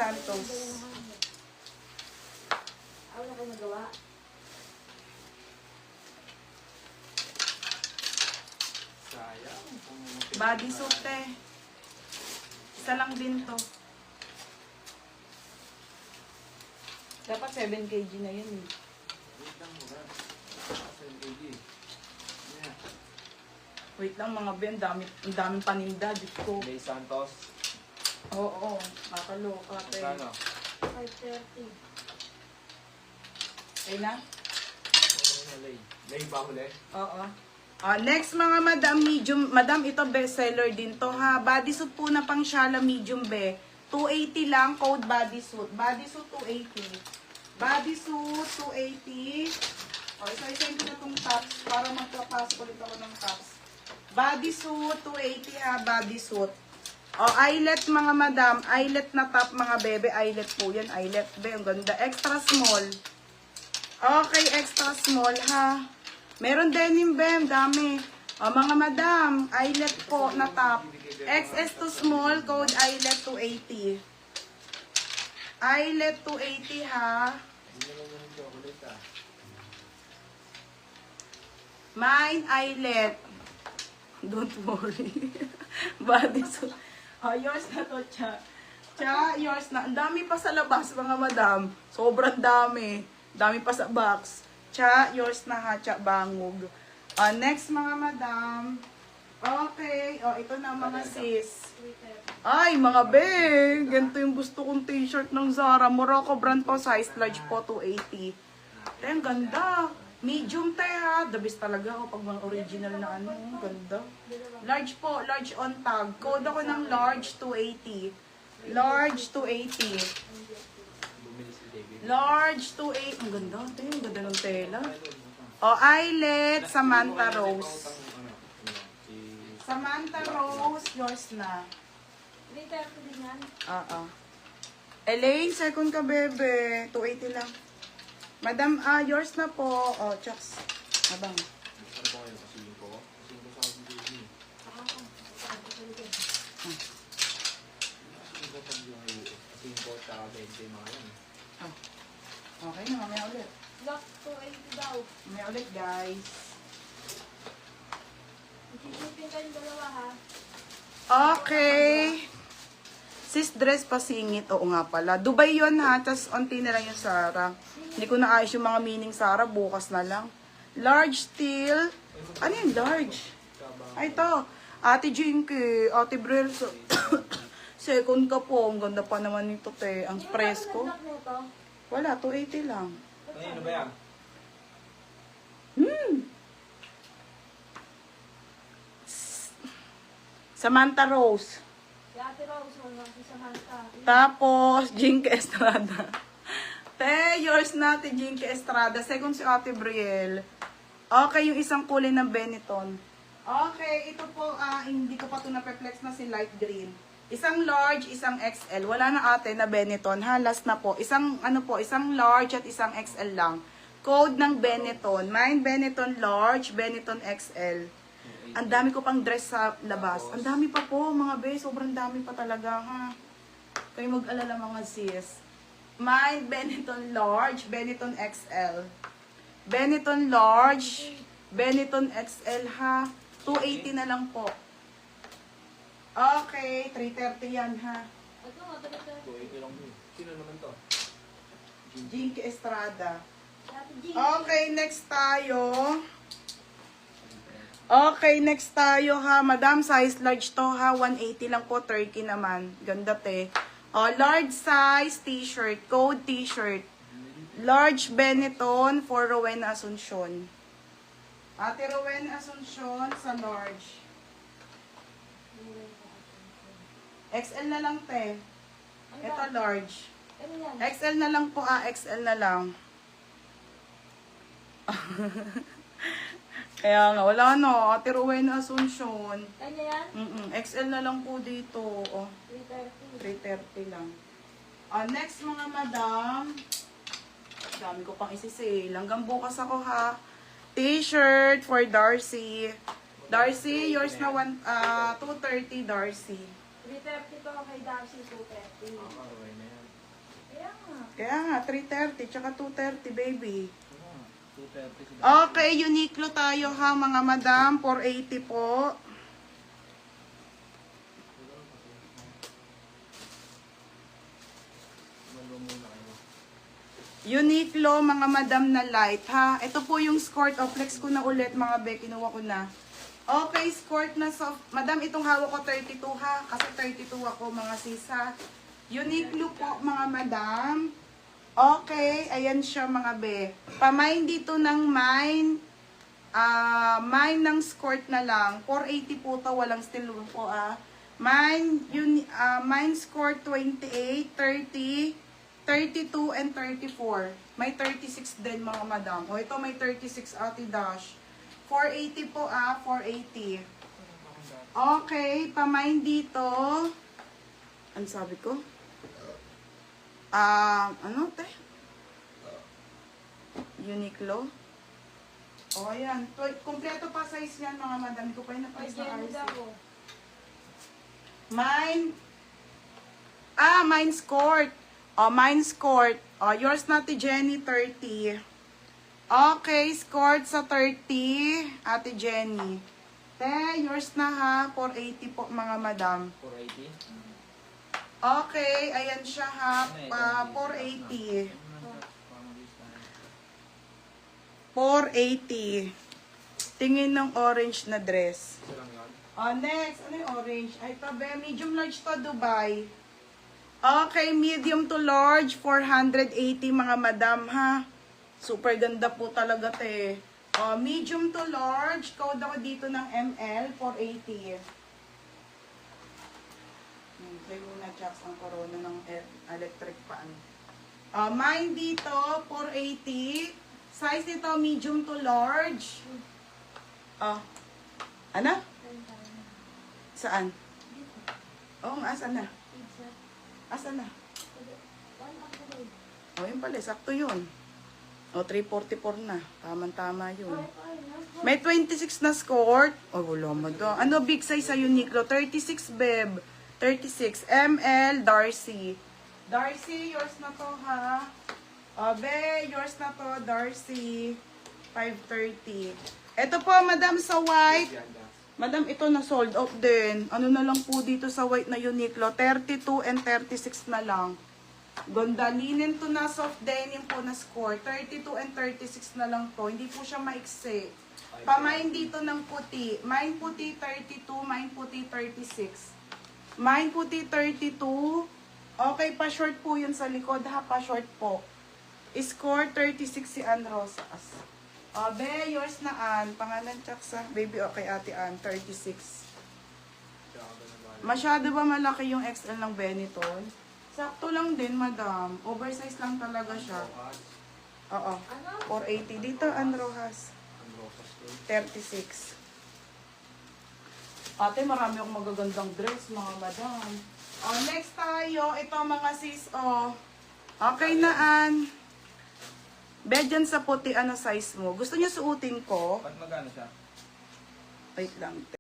Santos. Wala kayo nagawa. Sayang. Bodysuit eh. Isa lang din to. Dapat 7 kg na yun eh. Wait lang muna. 7 kg. Yeah. Wait lang mga Ben, ang daming paninda. Diyos ko. Lay Santos. Oo, makakaloka te. Magkano? 5:30. Ay na? Ano na lay? Lay ba huli? Oo. Next mga madam, medium. Madam, ito bestseller din to ha. Bodysuit po na pang shala medium be. 280 lang, code bodysuit. Bodysuit 280. Bodysuit 280. Isa-isayin ko na itong tops para magpapas ulit ako ng tops. Bodysuit 280 ha, bodysuit. Eyelet mga madam, eyelet na top mga bebe, eyelet po yan, eyelet be, ang ganda. Extra small. Okay, extra small ha. Meron denim be, dami. Mga madam, eyelet po na top. XS to small, code eyelet 280. Eyelet 280 ha. Hindi naman yung chocolate ah. Mine eyelet. Don't worry. Bodysuit. Yours na to, Cha. Cha, yours na. Ang dami pa sa labas, mga madam. Sobrang dami. Dami pa sa box. Cha, yours na ha, Cha, bangog. Next, mga madam. Okay. Ito na, mga sis. Ay, mga be. Ganito yung gusto kong t-shirt ng Zara. Morocco brand po, size large po, 280. Ang ganda. Medium te ha. The best talaga ako pag mga original na ano. Ganda. Large po. Large on tag. Code ako ng large 280. Large 280. Bumili si David. Large 280. Ang ganda. Te, ang ganda ng tela. Eyelet. Samantha Rose. Samantha Rose. Yours na. 3:30 din yan. Elaine, second ka bebe. 280 lang. Madam, yours na po. Chucks. Abang. Ano ba ngayon? Kasing ko? Kasing ko sa akin David. Kasing ko pag yung kasing ko sa 20 mga yan. Okay na, mamaya ulit. Lock 280 daw. Mamaya ulit, guys. Isisipin kayong dalawa ha. Okay. Sis dress pasingit. Oo nga pala. Dubai yun ha. Tapos onti na lang yung Zara. Hindi ko na ayos yung mga meaning Zara. Bukas na lang. Large steel. Ano yung large? Ay, ito. Ate Jinky. Ate Brel. Second ka po. Ang ganda pa naman nito, te. Ang presko. Lock nito. Wala. 280 lang. Ano ba yan? Samantha Rose. Si Ate Rose, wala si Samantha. Tapos, Jinky Estrada. Te, yours na, Te Jinky Estrada. Second si Ate Brielle. Okay, yung isang kulay ng Benetton. Okay, ito po, hindi ko pa ito na-perplex na si light green. Isang large, isang XL. Wala na ate na Benetton. Ha, last na po. Isang large at isang XL lang. Code ng Benetton. Mine, Benetton large, Benetton XL. Ang dami ko pang dress sa labas. Ang dami pa po, mga be. Sobrang dami pa talaga, ha. Kayo mag-alala, mga sis. Mine, Benetton large, Benetton XL. Benetton large, Benetton XL, ha. 280 na lang po. Okay, 330 yan, ha. Ito nga, dito. 280 lang yun. Sino naman to? Jinky Estrada. Si Ate G. Okay, next tayo. Okay, next tayo ha. Madam, size large to ha. 180 lang po. Turkey naman. Ganda te. Large size t-shirt. Code t-shirt. Large Benetton for Rowena Asuncion. Ate Rowena Asuncion sa large. XL na lang te. Ito large. Ano yan? XL na lang po XL na lang. Kaya nga, wala na. Ate Rowena Asuncion. Kanya yan? XL na lang po dito. 3:30. 330 lang. Next mga madam. Dami ko pang isisale. Hanggang bukas ako ha. T-shirt for Darcy. Darcy, yours na 230 Darcy. 3:30 to kay Darcy, 2:30. Okay na yan. Kaya nga. Kaya nga, 330 tsaka 230, baby. Ano, 230 sila. Okay, Uniqlo tayo ha, mga madam. 480 po. Malo muna kayo. Uniqlo, mga madam na light ha. Ito po yung skirt. O, flex ko na ulit, mga be. Kinuha ko na. Okay, skirt na soft. Madam, itong hawak ko 32 ha. Kasi 32 ako, mga sis ha. Uniqlo po, mga madam. Okay, ayan siya, mga be. Pamain dito ng mine. Mine ng skirt na lang. 480 po to, walang steel wool po mine skirt 28, 30, 32, and 34. May 36 din, mga madam. O, ito may 36, Ate Dash. 480 po 480. Okay, pamain dito. Ano sabi ko? Ano, te? Uniqlo. O, ayan. Kompleto pa size yan, mga madam. Hindi ko pa yun May napalis na Jenny RC. daw. Mine skirt. Mine skirt. Yours na, Ate Jenny, 30. Okay, skirt sa 30, Ate Jenny. Te, yours na ha, 480 po, mga madam. 480? Okay, ayan siya ha, 480. 480. Tingin ng orange na dress. Ito lang yun. Next, ano yung orange? Ay, tabi, medium large to, Dubai. Okay, medium to large, 480, mga madam, ha? Super ganda po talaga, te. Medium to large, code ako dito ng ML, 480. Tayo muna, Jax, ang corona ng electric fan. Mine dito, 480. Size nito, medium to large. Ano? Saan? Oo, asan na? Pizza. Asan na? One upgrade. Yun pala, sakto yun. 344 na. Tama-tama yun. Ay, na. May 26 na skirt. Wala mo daw. Ano big size sa Uniqlo? 36, beb. 36. ML, Darcy. Darcy, yours na to, ha? Be, yours na to, Darcy. 530. Ito po, madam, sa white. Madam, ito na sold out din. Ano na lang po dito sa white na Uniqlo? 32 and 36 na lang. Ganda. Linen to na soft denim po na skirt. 32 and 36 na lang to. Hindi po siya maiksi. Pamain dito ng puti. Mine puti 32, mine puti 36. Mine puti 32. Okay, pa-short po yun sa likod ha. Pa-short po. Score 36 si Ann Rosas. Be, yours na Ann. Pangalan check sa baby, okay, Ate Ann. 36. Masyado ba malaki yung XL ng Benetton? Sakto lang din, madam. Oversize lang talaga siya. Oo. Ano? 480. Dito, Ann Rojas. 36. Ate, marami akong magagandang dress, mga madam. Next tayo. Ito, mga sis, Okay na, Ann. Bed dyan sa puti, ano size mo? Gusto niyo suotin ko? Ba't magkano siya? Wait lang.